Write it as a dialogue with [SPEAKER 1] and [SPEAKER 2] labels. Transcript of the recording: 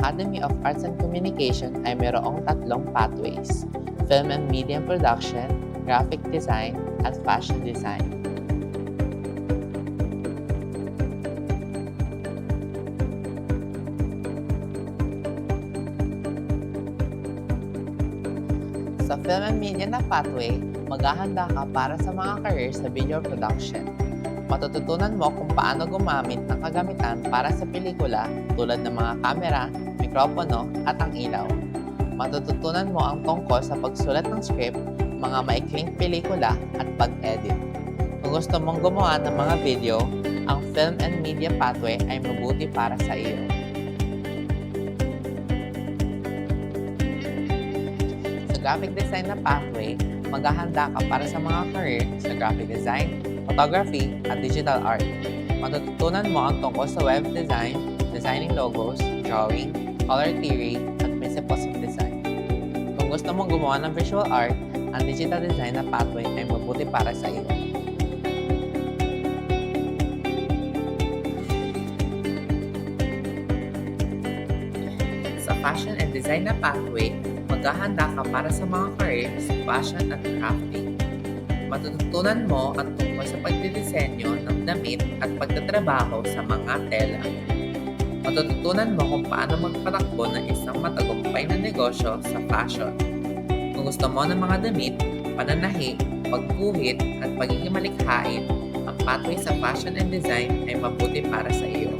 [SPEAKER 1] Academy of Arts and Communication ay mayroong tatlong pathways: Film and Media Production, Graphic Design, at Fashion Design. Sa Film and Media na pathway, maghahanda ka para sa mga career sa video production. Matututunan mo kung paano gumamit ng kagamitan para sa pelikula tulad ng mga kamera, mikropono, at ang ilaw. Matututunan mo ang tungkol sa pagsulat ng script, mga maikling pelikula, at pag-edit. Kung gusto mong gumawa ng mga video, ang Film and Media pathway ay mabuti para sa iyo. Sa Graphic Design na pathway, maghahanda ka para sa mga career sa graphic design, photography, at digital art. Matututunan mo ang tungkol sa web design, designing logos, drawing, color theory, at principles of design. Kung gusto mong gumawa ng visual art, ang digital design na pathway ay mabuti para sa iyo. Sa Fashion and Design na pathway, maghahanda ka para sa mga career sa fashion at crafting. Matututunan mo ang tungkol sa pagdidisenyo ng damit at pagtatrabaho sa mga tela. Matututunan mo kung paano magpatakbo ng isang matagumpay na negosyo sa fashion. Kung gusto mo ng mga damit, pananahi, pagguhit, at pagiging malikhain, ang pathway sa fashion and design ay mabuti para sa iyo.